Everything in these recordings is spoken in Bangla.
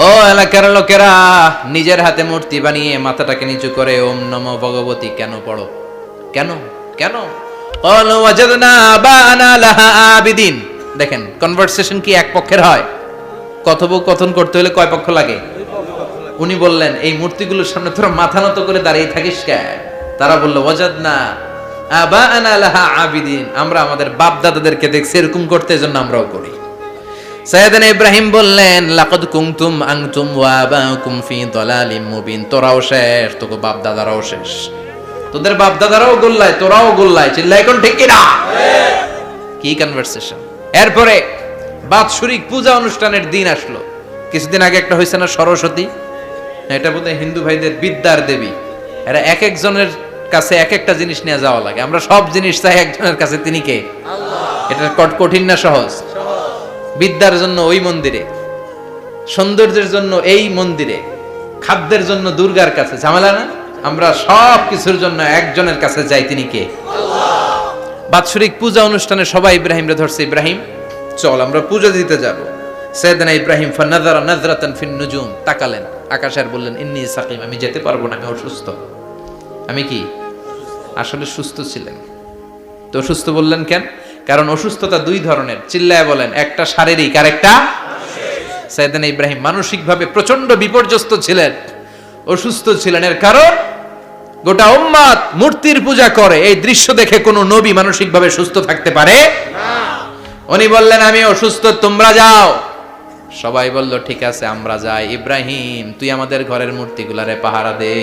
ও এলাকার লোকেরা, নিজের হাতে মূর্তি বানিয়ে মাথাটাকে নিচু করে ওম নমো ভগবতী কেন পড়ো? কেন কেন? ক্বালু ওয়াজাদনা আবানা লাহা আবিদিন। দেখেন, কনভারসেশন কি এক পক্ষের হয়? কথোপকথন করতে হলে কয় পক্ষ লাগে? উনি বললেন, এই মূর্তিগুলোর সামনে তোরা মাথা নত করে দাঁড়িয়ে থাকিস কেন? তারা বলল, ওয়াজাদনা আবানা লাহা আবিদিন, আমরা আমাদের বাপ দাদাদেরকে দেখছি এরকম করতে, এজন্য আমরাও করি। সাইয়েদনা ইব্রাহিম বললেন, লাকাদ কুনতুম আনতুম ওয়া আবাকুম ফি দালালিম মুবিন। তোরাও শেষ, তোকে বাপ দাদারাও শেষ, তোদের বাপ দাদারাও গোল্লায়, তোরাও গোল্লায়। চিল্লাই কোন ঠিক কিনা? কি কনভারসেশন! এরপরে বাৎসরিক পূজা অনুষ্ঠানের দিন আসলো। কিছুদিন আগে একটা হয়েছে না, সরস্বতী? এটা বোধহয় হিন্দু ভাইদের বিদ্যার দেবী। এরা এক একজনের কাছে এক একটা জিনিস নিয়ে যাওয়া লাগে। আমরা সব জিনিস চাই একজনের কাছে, তিনি কে? আল্লাহ। এটা কঠিন না সহজ? বিদ্যার জন্য ওই মন্দিরে, সৌন্দর্যের জন্য এই মন্দিরে, খাদ্যের জন্য দুর্গার কাছে, ঝামেলা না? আমরা সব কিছুর জন্য একজনের কাছে যাই, তিনি কে? আল্লাহ। বাৎসরিক পূজা অনুষ্ঠানে সবাই ইব্রাহিমরে ধরছে, ইব্রাহিম চল আমরা পূজা দিতে যাব। সাইয়েদনা ইব্রাহিম ফানাযারা নাযরাতান ফিন নুজুম, তাকালেন আকাশে আর বললেন, ইন্নী সাকিম, আমি যেতে পারবো না, আমি অসুস্থ। আমি কি আসলে সুস্থ ছিলেন? তো অসুস্থ বললেন কেন? কারণ অসুস্থতা দুই ধরনের, চিল্লায় বলেন। একটা শারীরিক, আর একটা মানসিক। সাইয়েদনা ইব্রাহিম মানসিকভাবে প্রচন্ড বিপর্যস্ত ছিলেন, অসুস্থ ছিলেন। এর কারণ গোটা উম্মাত মূর্তির পূজা করে, এই দৃশ্য দেখে কোনো নবী মানসিকভাবে সুস্থ থাকতে পারে না। উনি বললেন, আমি অসুস্থ, তোমরা যাও। সবাই বলল, ঠিক আছে আমরা যাই। ইব্রাহিম, তুই আমাদের ঘরের মূর্তিগুলারে পাহারা দে।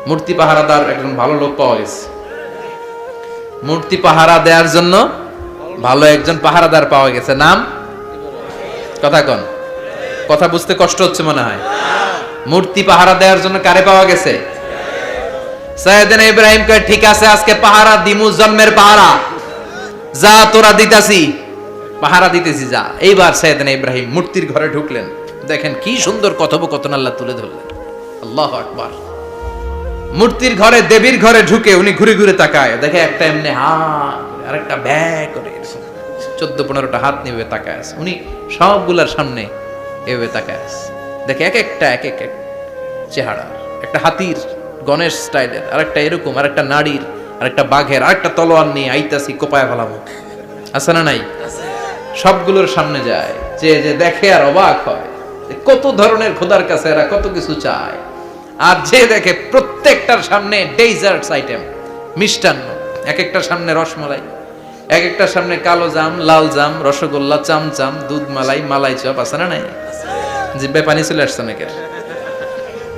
মূর্তি পাহারাদার একজন ভালো লোক পাওয়া গেছে। মূর্তি পাহারা দেওয়ার জন্য ভালো একজন পাহারাদার পাওয়া গেছে। নাম? কথা কন, কথা বুঝতে কষ্ট হচ্ছে মনে হয়। মূর্তি পাহারা দেওয়ার জন্য কারে পাওয়া গেছে? সাইয়েদনা ইব্রাহিম কয়, ঠিক আছে আজকে পাহারা দিমু, জন্মের পাহারা। যা তোরা দিতাছি, পাহারা দিতেছি, যা। এইবার সাইয়েদনা ইব্রাহিম মূর্তির ঘরে ঢুকলেন। দেখেন কি সুন্দর কথোপকথন আল্লাহ তুলে ধরলেন। আল্লাহু আকবার। মূর্তির ঘরে, দেবীর ঘরে ঢুকে উনি ঘুরে ঘুরে তাকায়, দেখে একটা এমনি হা করে, আরেকটা ব্যা করে, 14-15টা হাত নিয়ে তাকায় আছে। উনি সবগুলার সামনে এভাবে তাকায় আছে, দেখে এক একটা এক এক চেহারা। একটা হাতির গণেশ স্টাইলের, আরেকটা এরকম, আরেকটা নারীর, আরেকটা বাঘের, আরেকটা তলোয়ার নিয়ে আইতাছি, কোপায় ফেলাবো। আছে না নাই? সবগুলোর সামনে যায়, যে যে দেখে আর অবাক হয়, কত ধরনের খোদার কাছে এরা কত কিছু চায়। আর যে দেখে প্রত্যেকটার সামনে ডেজার্টস আইটেম, মিষ্টান্ন, এক একটার সামনে রসমালাই, এক একটার সামনে কালো জাম, লাল জাম, রসগোল্লা, চামচাম, দুধ মালাই, মালাই চপ। আছে না নাই? জিব্বে পানি চলে আসছে অনেকের।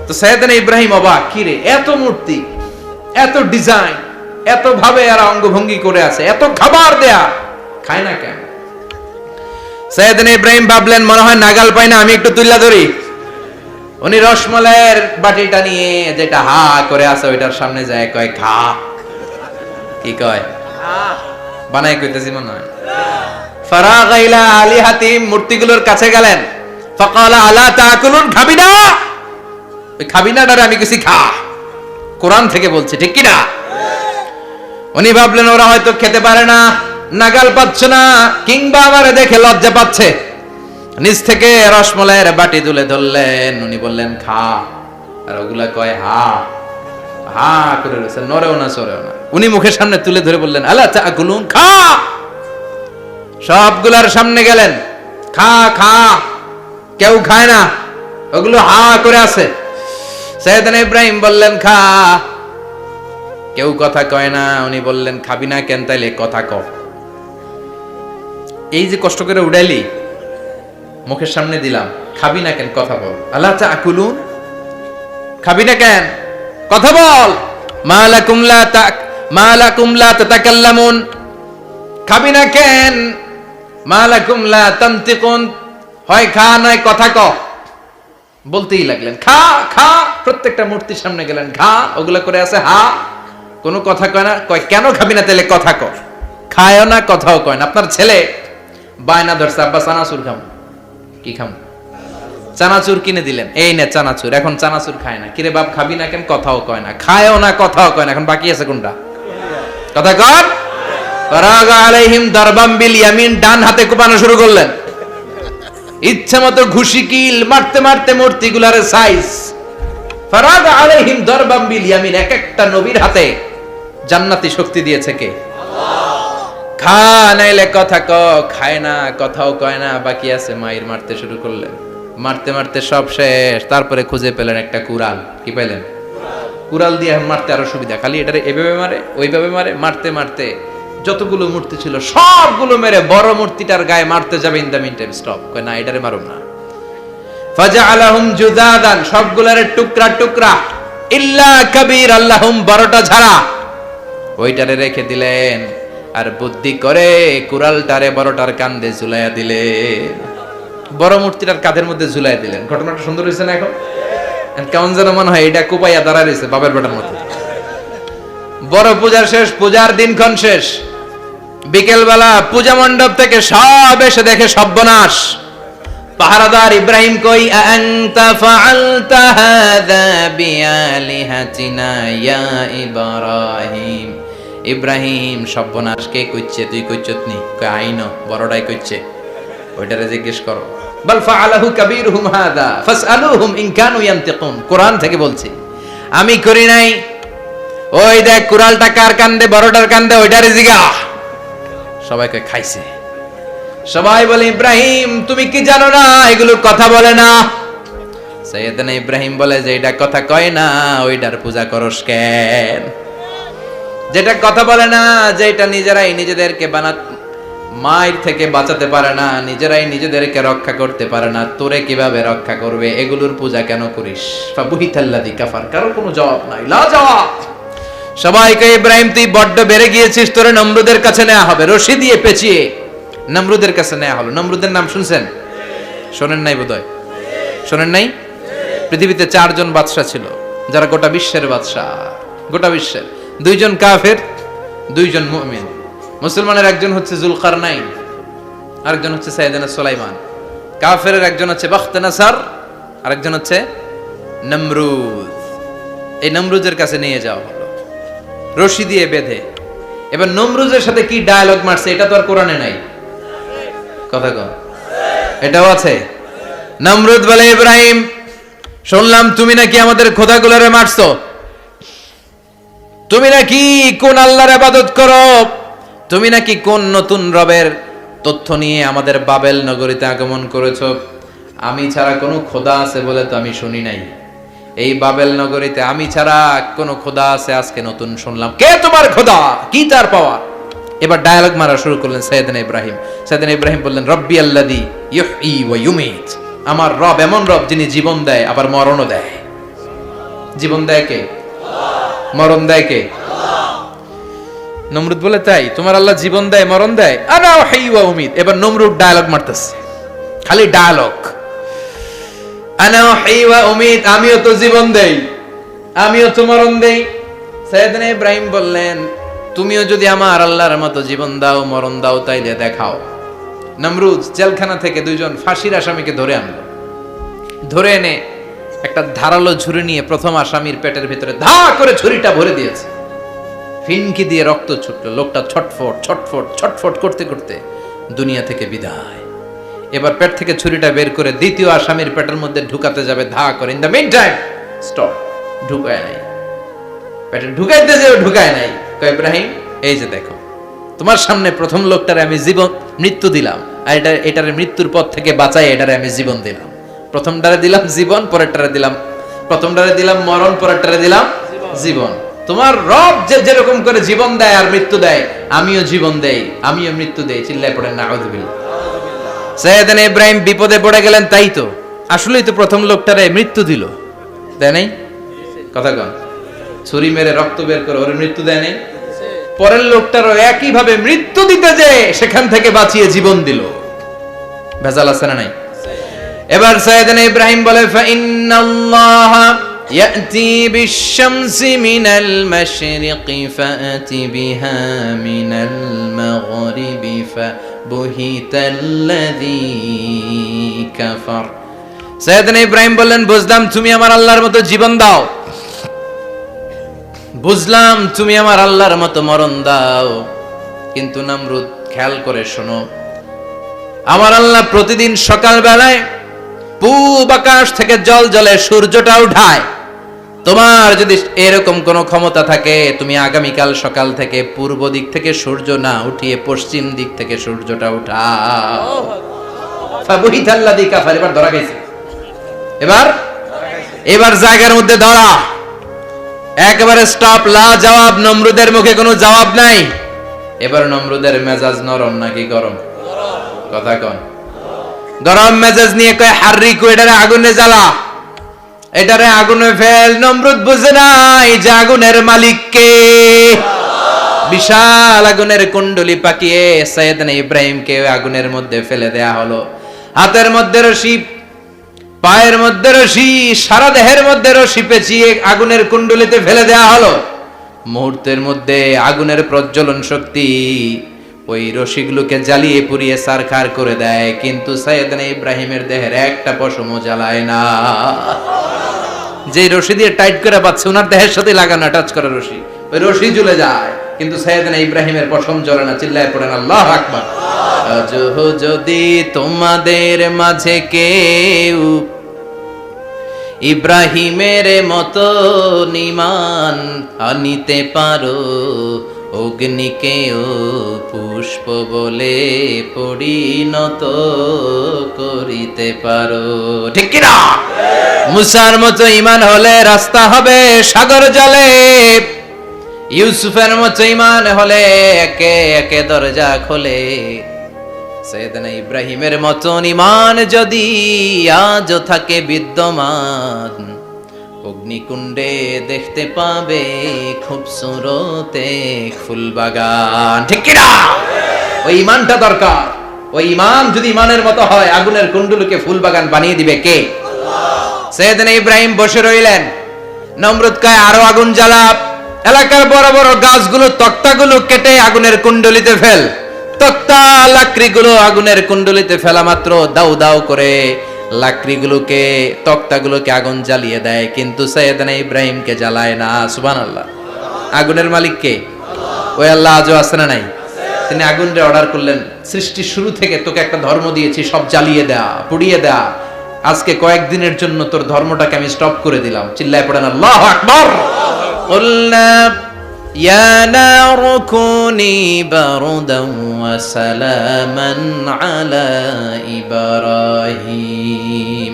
তো সাইয়েদনা ইব্রাহিম অবাক, কি রে, এত মূর্তি, এত ডিজাইন, এত ভাবে এরা অঙ্গভঙ্গি করে আছে, এত খাবার দেয়া, খায় না কেন? সাইয়েদনা ইব্রাহিম ভাবলেন, মনে হয় নাগাল পাই না, আমি একটু তুল্লা ধরি। উনি রসমালাইয়ের বাটিটা নিয়ে, যেটা হা করে আছে, ওইটার সামনে যায়, কয় খা। কি কয়? বানাই কইতেছি মনে হয়। ফারাগা ইলা আলিহাতিম, মূর্তিগুলোর কাছে গেলেন। ফাকালা আলা তাকুলুন, খাবি না? ওই খাবি না ডারে আমি কিছু খা, কোরআন থেকে বলছে, ঠিক কি না? উনি ভাবলেন ওরা হয়তো খেতে পারে না, নাগাল পাচ্ছে না, কিংবা আমারে দেখে লজ্জা পাচ্ছে। নিজ থেকে রসমালাইয়ের বাটি তুলে ধরলেন। উনি বললেন খা, আর ওগুলা কয় হা হা করে রয়েছে, নড়েও না সরেও না। উনি মুখের সামনে তুলে ধরে বললেন, আলা তাকুলুন, খা। সবগুলার সামনে গেলেন, খা খা। কেউ খায় না, ওগুলো হা করে আছে। সাইয়েদনা ইব্রাহিম বললেন খা, কেউ কথা কয় না। উনি বললেন, খাবি না কেন? তাইলে কথা ক। এই যে কষ্ট করে উড়াইলি, মুখের সামনে দিলাম, খাবি না কেন? কথা বল। আলা তাকুলুন, খাবি না কেন? কথা বল। মালাকুম লা তাতাকাল্লামুন, খাবি না কেন? মালাকুম লা তানতিকুন, হয় খা নয় কথা ক। বলতেই লাগলেন, খা খা। প্রত্যেকটা মূর্তির সামনে গেলেন, খা। ওগুলা করে আছে হা, কোনো কথা কয় না। কয় কেন খাবি না? তাহলে কথা ক। খায়ও না, কথাও কয় না। আপনার ছেলে বায়না ধরছে, আব্বা চানাচুর খাম। কি খাম? চানাচুর কিনে দিলেন, এই নে চানাচুর। এখন চানাচুর খায় না। কিরে বাপ, খাবি না কেন? কথাও কয় না। খায়ও না, কথাও কয় না। এখন বাকি আছে কোনটা? কথা কর। ফারাগা আলাইহিম দারবাম বিল ইয়ামিন, ডান হাতে কোপানো শুরু করলেন। ইচ্ছা মতো ঘুষি কিল মারতে মারতে মূর্তিগুলার সাইজ। ফারাদ আলাইহিম দরবাম বিল ইয়ামিন, এক একটা নবীর হাতে জান্নাতি শক্তি দিয়েছে কে? খা নাইলে কথা ক, খায় না, কথাও কয় না, বাকি আছে মায়ের মারতে শুরু করলেন। মারতে মারতে সব শেষ, তারপরে খুঁজে পেলেন একটা কুড়াল। কি পাইলেন? কুড়াল দিয়ে মারতে আরো সুবিধা, খালি এটারে এভাবে মারে ওইভাবে মারে, মারতে মারতে যতগুলো মূর্তি ছিল সবগুলো মেরে বড় মূর্তিটার গায়ে মারতে যাবে, in the meantime stop, কয় না এটারে মারুম না। ফাজআলাহুম জুদাদান, সবগুলারে টুকরা টুকরা, ইল্লা কাবীর আল্লাহুম, বড়টা ছাড়া ওইটারে রেখে দিলেন। আর বুদ্ধি করে কুড়ালটারে বড়টার কাঁধে ঝুলাইয়া দিলেন, বড় মূর্তিটার কাঁধের মধ্যে ঝুলাইয়া দিলেন। ঘটনাটা সুন্দর হয়েছে না? এখন কেমন যেন মনে হয় এটা কোপাইয়া দাঁড়া রয়েছে বাবার বেটার মতো। বড় পূজার শেষ, পূজার দিনক্ষণ শেষ। বিকেল বেলা পূজা মণ্ডপ থেকে সব এসে দেখে সর্বনাশ। পাহারাদার ইব্রাহিম কই, আনতা ফাআলতা হাযা বিআলিহাতিনা ইয়া ইব্রাহিম। ইব্রাহিম সর্বনাশ কে কইছে? তুই কইছত নি? কই আইনো বড়টাই কইছে, ওইটারে জিজ্ঞেস করো। বাল ফাআলাহু কাবীরুহুম হাযা ফাসআলুহুম ইন কানু ইয়ানতিকুন। কোরআন থেকে বলছি, আমি করি নাই। ওই দেখ কুড়ালটা কার কান্দে? বড়টার কান্দে, ওইটারে জিগা। সবাই কই খাইছে। সবাই বলে ইব্রাহিম তুমি কি জানো না এগুলো কথা বলে না? সাইয়েদনা ইব্রাহিম বলে যে এটা কথা কয় না, ওইটার পূজা করস কেন? যেটা কথা বলে না, যেটা নিজেরাই নিজেদেরকে মায়ের থেকে বাঁচাতে পারে না, নিজেরাই নিজেদেরকে রক্ষা করতে পারে না, তোরে কিভাবে রক্ষা করবে? এগুলোর পূজা কেন করিস? ফাবুহিতাল্লাযী কাফার, কারো কোনো জবাব নাই, লা জবাব। সবাইকে ইব্রাহিম তুই বড্ড বেড়ে গিয়েছিস, তোরে নমরুদের কাছে নেওয়া হবে, রশি দিয়ে পেঁচিয়ে নমরুদের কাছে নেওয়া হলো। নমরুদের নাম শুনছেন? শোনেন নাই বোধহয়, শোনেন নাই? পৃথিবীতে 4 জন বাদশা ছিল, যারা গোটা বিশ্বের বাদশা, গোটা বিশ্বের। 2 জন কাফের, 2 জন মুমিন। মুসলমানের একজন হচ্ছে যুলকারনাইন, আরেকজন হচ্ছে সাইয়েদনা সুলাইমান। কাফেরের একজন হচ্ছে বাখতানাসার, আরেকজন হচ্ছে নমরুদ। এই নমরুদের কাছে নিয়ে যাওয়া হলো রশি দিয়ে বেঁধে। এবার নমরুদের সাথে কি ডায়ালগ মারছে এটা তো আর কোরআনে নাই, কথা কন, এটাও আছে। নমরুদ বলে, ইব্রাহিম শুনলাম তুমি নাকি আমাদের খোদাগুলোরে মারছো, তুমি নাকি কোন আল্লাহর ইবাদত করো, তুমি নাকি কোন নতুন রবের তথ্য নিয়ে আমাদের বাবেল নগরীতে আগমন করেছো। আমি ছাড়া কোনো খোদা আছে বলে তো আমি শুনি নাই। এই বাবেল নগরীতে আমি ছাড়া কোনো খোদা আছে আজকে নতুন শুনলাম। কে তোমার খোদা? কি তার পাওয়া? এবার ডায়ালগ মারা শুরু করলেন সাইয়েদনা ইব্রাহিম। সাইয়েদনা ইব্রাহিম বললেন, রব্বি আল্লাযী ইউহয়ী ওয়া ইউমীত, আমার রব এমন রব যিনি জীবন দেয় আবার মরণও দেয়। জীবন দেয় কে? মরণ দেয় কে? নমরুদ বলে, তাই তোমার আল্লাহ জীবন দেয় মরণ দেয়? আনা উহয়ী ওয়া উমীত। এবার নমরুদ ডায়ালগ মারতেছে, খালি ডায়ালগ, আনা উহয়ী ওয়া উমীত, আমিও তো জীবন দেই, আমিও তো মরণ দেই। সাইয়েদনা ইব্রাহিম বললেন, তুমিও যদি আমার আল্লাহর মতো জীবন দাও মরণ দাও তাইলে দেখাও। নমরুদ জেলখানা থেকে 2 জন ফাঁসির আসামিকে ধরে আনলো। ধরে এনে একটা ধারালো ছুরি নিয়ে প্রথম আসামির পেটের ভিতরে ধা করে ছুরিটা ভরে দিয়েছে। ফিনকি দিয়ে রক্ত ছুটলো, লোকটা ছটফট ছটফট ছটফট করতে করতে দুনিয়া থেকে বিদায়। এবার পেট থেকে ছুরিটা বের করে দ্বিতীয় আসামির পেটের মধ্যে ঢুকাতে যাবে ধা করে। In the meantime stop, ঢুকায় নাই, পেটে ঢুকাইতে যে ঢুকায় নাই। কয় ইব্রাহিম এই যে দেখো, তোমার সামনে প্রথম লোকটারে আমি জীবন মৃত্যু দিলাম, আর এটারে মৃত্যুর পথ থেকে বাঁচাই এটারে আমি জীবন দিলাম। প্রথমটারে দিলাম জীবন, পরেরটারে দিলাম, প্রথমটারে দিলাম মরণ, পরেরটারে দিলাম জীবন। তোমার রব যে যেরকম করে জীবন দেয় আর মৃত্যু দেয়, আমিও জীবন দেই, আমিও মৃত্যু দেই। চিল্লায় পড়েন নাউযুবিল্লাহ। সাইয়েদনা ইব্রাহিম বিপদে পড়ে গেলেন। তাই তো, আসলেই তো প্রথম লোকটারে মৃত্যু দিল, দেয় নাই? কথা কন, ছুরি মেরে রক্ত বের করে ওরে মৃত্যু দেয় নাই? পরের লোকটারও একই ভাবে মৃত্যু দিতে যে সেখান থেকে বাঁচিয়ে জীবন দিল। ভেজাল আছে না নাই? এবার সাইয়েদনা ইব্রাহিম বলে, ফাইন্নাল্লাহা ইয়াতি বিশ-শামসি মিনাল মাশরিকি ফাআতি বিহা মিনাল মাগরিবি ফাবুহিতাল্লাযী কাফার। সাইয়েদনা ইব্রাহিম বললেন, বুঝলাম তুমি আমার আল্লাহর মতো জীবন দাও, বুঝলাম তুমি আমার আল্লাহর মতো মরণ দাও, কিন্তু নমরুদ খেয়াল করে শোনো, আমার আল্লাহ প্রতিদিন সকাল বেলায় পূব আকাশ থেকে জল জলে সূর্যটা উঠায়। তোমার যদি এরকম কোন ক্ষমতা থাকে, তুমি আগামীকাল সকাল থেকে পূর্ব দিক থেকে সূর্য না উঠিয়ে পশ্চিম দিক থেকে সূর্যটা উঠাও। ফাবুহিতাল্লাযী কাফার, এবার ধরা গেছে। এবার জায়গার মধ্যে ধরা, একেবারে স্টপ, লা জবাব। নমরুদের মুখে কোনো জবাব নাই। এবার নমরুদের মেজাজ নরম নাকি গরম? কথা কন। গরম মেজাজ নিয়ে কয় হাররিকু, এটারে আগুনে জ্বালা, এটারে আগুনে ফেল। নমরুদ বুঝে নাই যে আগুনের মালিক কে। বিশাল আগুনের কুণ্ডলি পাকিয়ে সাইয়েদনা ইব্রাহিমকে আগুনের মধ্যে ফেলে দেয়া হলো। হাতের মধ্যে রশি, পায়ের মধ্যে রশি, সারা দেহের মধ্যে রশি পেঁচিয়ে আগুনের কুণ্ডলিতে ফেলে দেয়া হলো। মুহূর্তের মধ্যে আগুনের প্রজ্বলন শক্তি ওই রশিগুলোকে জ্বালিয়ে পুড়িয়ে সারখার করে দেয়, কিন্তু সাইয়েদনা ইব্রাহিমের দেহের একটা পশমও জ্বালায় না। যে রশি দিয়ে টাইট করে পাচ্ছে, ওনার দেহের সাথে লাগানো টাচ করা রশি, ওই রশি জ্বলে যায়, কিন্তু সাইয়েদনা ইব্রাহিমের পশম জ্বলে না। চিল্লায় পড়েন আল্লাহু আকবার। আজ যদি তোমাদের মাঝে কেউ ইব্রাহিমের মতো ঈমান আনিতে পারো, অগ্নিকেও পুষ্প বলে পরিণত করিতে পারো। ঠিক কিনা? মুসার মতো ঈমান হলে রাস্তা হবে সাগর জলে, ইউসুফের মতো ঈমান হলে একে একে দরজা খোলে। সাইয়েদনা ইব্রাহিমের মতন ঈমান যদি আজও থাকে বিদ্যমান, অগ্নিকুণ্ডে দেখতে পাবে খুবসুরত এক ফুলবাগান। ঠিক কি না? ওই ঈমানটা দরকার। ওই ঈমান যদি ঈমানের মতো হয়, আগুনের কুণ্ডলকে ফুলবাগান বানিয়ে দিবে কে? আল্লাহ। সাইয়েদনা ইব্রাহিম বসে রইলেন। নমরুদ কয় আরো আগুন জ্বালা, এলাকার বড় বড় গাছগুলো, তক্তাগুলো কেটে আগুনের কুণ্ডলিতে ফেল। তক্তা লাকড়িগুলো আগুনের কুণ্ডলিতে ফেলা মাত্র দাউ দাউ করে লাকড়িগুলোকে, তক্তাগুলোকে আগুন জ্বালিয়ে দেয়, কিন্তু সাইয়েদনা ইব্রাহিমকে জ্বালায় না। সুবহানাল্লাহ। আগুনের মালিক কে? ওই আল্লাহ আজও আছে না নাই? তিনি আগুনরে অর্ডার করলেন, সৃষ্টির শুরু থেকে তোকে একটা ধর্ম দিয়েছি, সব জ্বালিয়ে দেয়া, পুড়িয়ে দেয়া, আজকে কয়েকদিনের জন্য তোর ধর্মটাকে আমি স্টপ করে দিলাম। চিল্লায় পড়েন আল্লাহু আকবার। কুলনা ইয়া নারু কুনি বারদান ওয়া সালামান আলা ইব্রাহিম।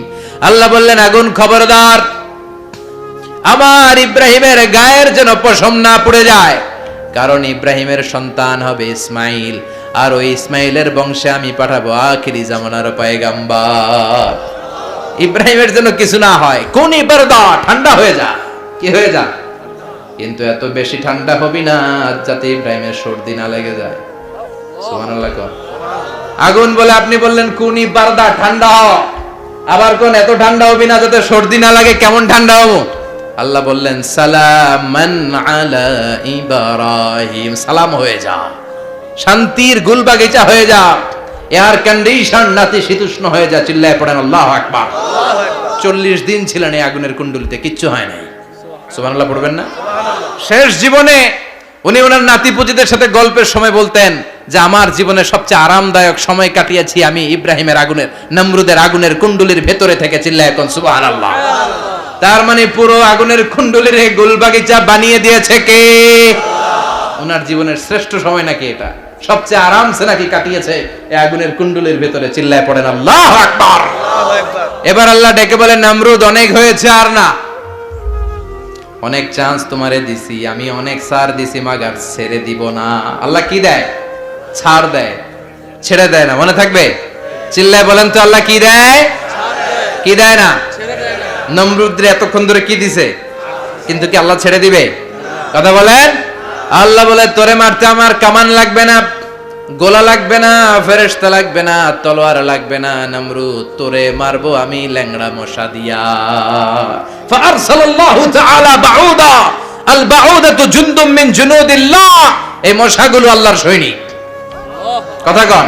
আল্লাহ বললেন, আগুন খবরদার, আমার ইব্রাহিমের গায়ের যেন পশম না পুড়ে যায়, কারণ ইব্রাহিমের সন্তান হবে ইসমাইল, আর ওই ইসমাইলের বংশে আমি পাঠাবো আখিরি জামানার পয়গাম্বর। ইব্রাহিমের জন্য কিছু না হয়, কোন বারদা, ঠান্ডা হয়ে যা। কি হয়ে যা? কিন্তু এত বেশি ঠান্ডা হবি না যাতে ইব্রাহিমের সর্দি না লেগে যায়। সুবহানাল্লাহ। আগুন বলে আপনি বললেন কোনি বারদা, ঠান্ডা হ, আবার কোন এত ঠান্ডা হবি না যাতে সর্দি না লাগে। কেমন ঠান্ডা হবো? আল্লাহ বললেন সালামান আলা ইব্রাহিম, সালাম হয়ে যা, শান্তির গুলবাগিচা হয়ে যা, এয়ার কন্ডিশন নাতিশীতোষ্ণ হয়ে যা। চিল্লায় পড়েন আল্লাহু আকবার। 40 দিন ছিলেন এই আগুনের কুণ্ডলিতে, কিচ্ছু হয় নাই। সুবহানাল্লাহ পড়বেন না? শেষ জীবনে উনি ওনার নাতিপুতিদের সাথে গল্পের সময় বলতেন যে আমার জীবনে সবচেয়ে আরামদায়ক সময় কাটিয়েছি আমি ইব্রাহিমের আগুনের, নমরুদের আগুনের কুণ্ডলির ভেতরে থেকে। চিল্লায় এখন সুবহানাল্লাহ। তার মানে পুরো আগুনের কুণ্ডলির গুলবাগিচা বানিয়ে দিয়েছে কে? ওনার জীবনের শ্রেষ্ঠ সময় নাকি এটা? সবচেয়ে আরামসে নাকি কাটিয়েছে এই আগুনের কুণ্ডলির ভেতরে। চিল্লায় পড়েন আল্লাহু আকবার। এবার আল্লাহ ডেকে বলেন, নমরুদ অনেক হয়েছে, আর না, অনেক চান্স তোমারে দিছি আমি, অনেক ছাড় দিছি, মাগার ছেড়ে দিব না। আল্লাহ কি দেয়? ছাড় দেয়, ছেড়ে দেয় না। মনে থাকবে? চিল্লায় বলেন তো, আল্লাহ কি দেয়? কি দেয় না? নমরুদরে এতক্ষণ ধরে কি দিছে, কিন্তু কি আল্লাহ ছেড়ে দিবে? কথা বলেন। আল্লাহ বলে, তোরে মারতে আমার কামান লাগবে না, গোলা লাগবে না, ফেরেশতা লাগবে না, তলোয়ার লাগবে না। নমরুদ, তোরে মারবো আমি ল্যাংড়া মশা দিয়া। ফাআরসালাল্লাহু তাআলা বাউদা, আল বাউদাতু জুনদুম মিন জুনুদিল্লাহ। এই মশাগুলো আল্লাহর সৈনিক। কথা কন।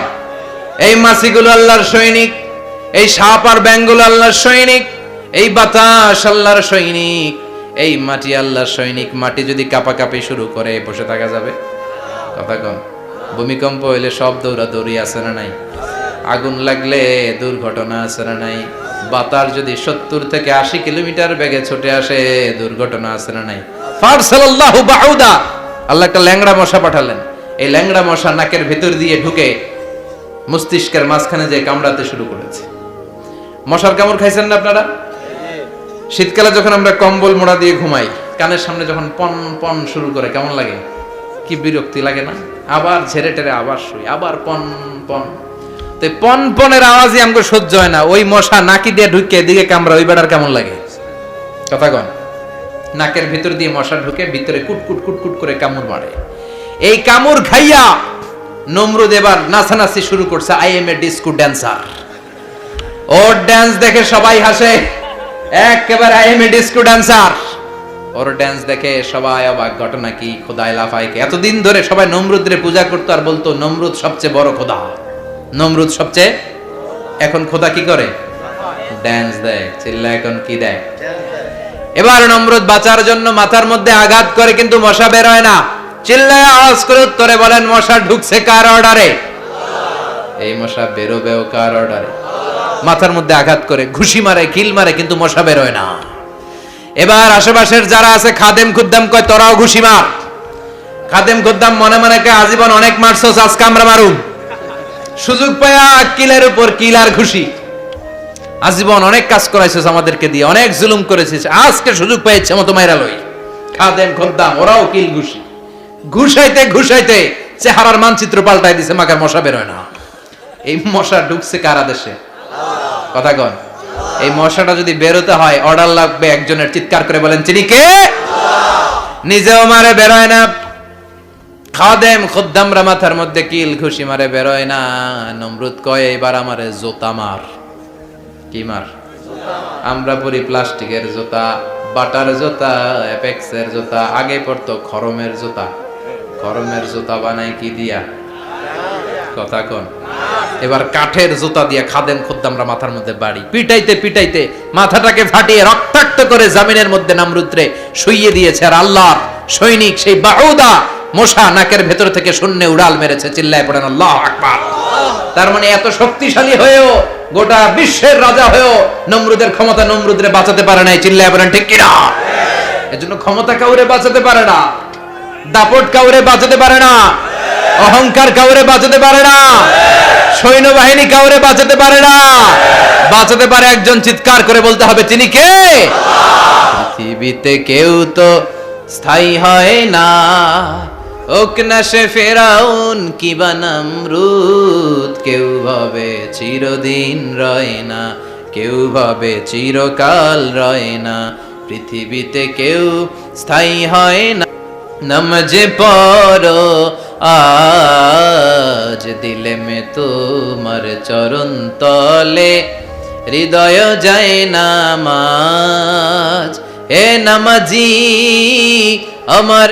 এই মাছিগুলো আল্লাহর সৈনিক, এই সাপ আর ব্যাঙগুলো আল্লাহর সৈনিক, এই বাতাস আল্লাহর সৈনিক, এই মাটি আল্লাহর সৈনিক। মাটি যদি কাঁপাকাঁপি শুরু করে, বসে থাকা যাবে? কথা কন। ভূমিকম্প হইলে সব দৌড়াদৌড়ি আছে না নাই? আগুন লাগলে দুর্ঘটনা আছে না নাই? বাতাস যদি 70 থেকে 80 কিলোমিটার বেগে ছুটে আসে দুর্ঘটনা আছে না নাই? ফারসালাল্লাহু বাউদা, আল্লাহ একটা ল্যাংড়া মশা পাঠালেন। এই ল্যাংড়া মশা নাকের ভিতর দিয়ে ঢুকে মস্তিষ্কের মাঝখানে যে কামড়াতে শুরু করেছে। মশার কামড় খাইছেন না আপনারা? শীতকালে যখন আমরা কম্বল মোড়া দিয়ে ঘুমাই, কানের সামনে যখন পন পন শুরু করে কেমন লাগে? কি বিরক্তি লাগে না? আবার ঝেড়ে টেরে আবার শুই, আবার পন পন। তো পন পনের আওয়াজই আমাকে সহ্য হয় না। ওই মশা নাকি দিয়ে ঢুকে এদিকে কামড়া, ওই বেড়ার কেমন লাগে? কথা কন। নাকের ভিতর দিয়ে মশা ঢুকে ভিতরে কুটকুট কুটকুট করে কামড় মারে। এই কামড় খাইয়া নমরুদ এবার নাচানাচি শুরু করছে। I M A disco dancer. Or dance দেখে সবাই হাসে, একেবারে I M A disco dancer. Or dance দেখে সবাই অবাক। ঘটনা কি? খোদায় লাফাইকে এতদিন ধরে সবাই নমরুদরে পূজা করতো আর বলতো নমরুদ সবচেয়ে বড় খোদা, নমরুদ সবচেয়ে। এখন খোদা কি করে? ড্যান্স দেয়। চিল্লা এখন কি দেয়? এবার নমরুদ বাঁচার জন্য মাথার মধ্যে আঘাত করে, কিন্তু মশা বের হয় না। চিল্লায় আওয়াজ করে উত্তরে বলেন, মশা ঢুকছে কার অর্ডারে? এই মশা বেরোবেও কার অর্ডারে? মাথার মধ্যে আঘাত করে ঘুষি মারে, কিল মারে, কিন্তু মশা বের হয় না। এবার আশেপাশের যারা আছে খাদেম খুদ্দাম কয়, তোরাও ঘুষি মার। খাদেম খুদ্দাম মনে মনে কয়, আজীবন অনেক মারছস, আজকে আমরা মারুম। সুযোগ পায়া কিলের উপর কিল আর ঘুষি। আজীবন অনেক কাজ করাইছিস আমাদেরকে দিয়ে, অনেক জুলুম করেছিস, আজকে সুযোগ পেয়েছে মতো মাইরা লই। খাদেম খুদ্দাম ওরাও কিল ঘুষি। ঘুষাইতে ঘুষাইতে চেহারার মানচিত্র পাল্টাই দিছে, মাকার মশা বের হয় না। এই মশা ঢুকছে কার আদেশে? কথা কন। এই মশাটা যদি বেরোতে হয় অর্ডার লাগবে একজনের। চিৎকার করে বলেন, তিনি কে? নিজেও মারে, বেরোয় না। খাদেম খুদ্দামরা মাথার মধ্যে কিল ঘুষি মারে, বেরোয় না। নমরুদ কয়, এবার আমারে জোতা মার। কি মার? আমরা পরি প্লাস্টিকের জুতা, বাটার জুতা, অ্যাপেক্সের জুতা। আগে পড়তো খরমের জুতা। খরমের জুতা বানাই কি দিয়া? কথা কন। এবার কাঠের জুতা দিয়ে খাদেম খুদ্দামরা মাথার মধ্যে বাড়ি। পিটাইতে পিটাইতে মাথাটাকে ফাটিয়ে রক্তাক্ত করে জামিনের মধ্যে নমরুদরে শুইয়ে দিয়েছে। আর আল্লাহর সৈনিক সেই বাউদা মশা নাকের ভেতর থেকে শূন্যে উড়াল মেরেছে। চিল্লায় পড়েন আল্লাহু আকবার। তার মানে এত শক্তিশালী হয়েও, গোটা বিশ্বের রাজা হয়েও নমরুদের ক্ষমতা নমরুদরে বাঁচাতে পারে নাই। চিল্লায় পড়েন ঠিক কিনা? এজন্য ক্ষমতা কাউরে বাঁচাতে পারে না, দাপট কাউরে বাঁচাতে পারে না, অহংকার কাউরে বাঁচাতে পারে না, সৈন্যবাহিনী কাউরে বাঁচাতে পারে না। বাঁচাতে পারে একজন। চিৎকার করে বলতে হবে, তিনি কে? পৃথিবীতে কেউ তো স্থায়ী হয় না, হোক না সে ফেরাউন কিবা নমরুদ। কেউ ভাবে চিরদিন রয় না, কেউ ভাবে চিরকাল রয় না। পৃথিবীতে কেউ স্থায়ী হয় না। নমজে পড়ো আজ দিলে মে তোমার চরণ তলে, হৃদয় যায় নামাজ। হে নামাজি আমার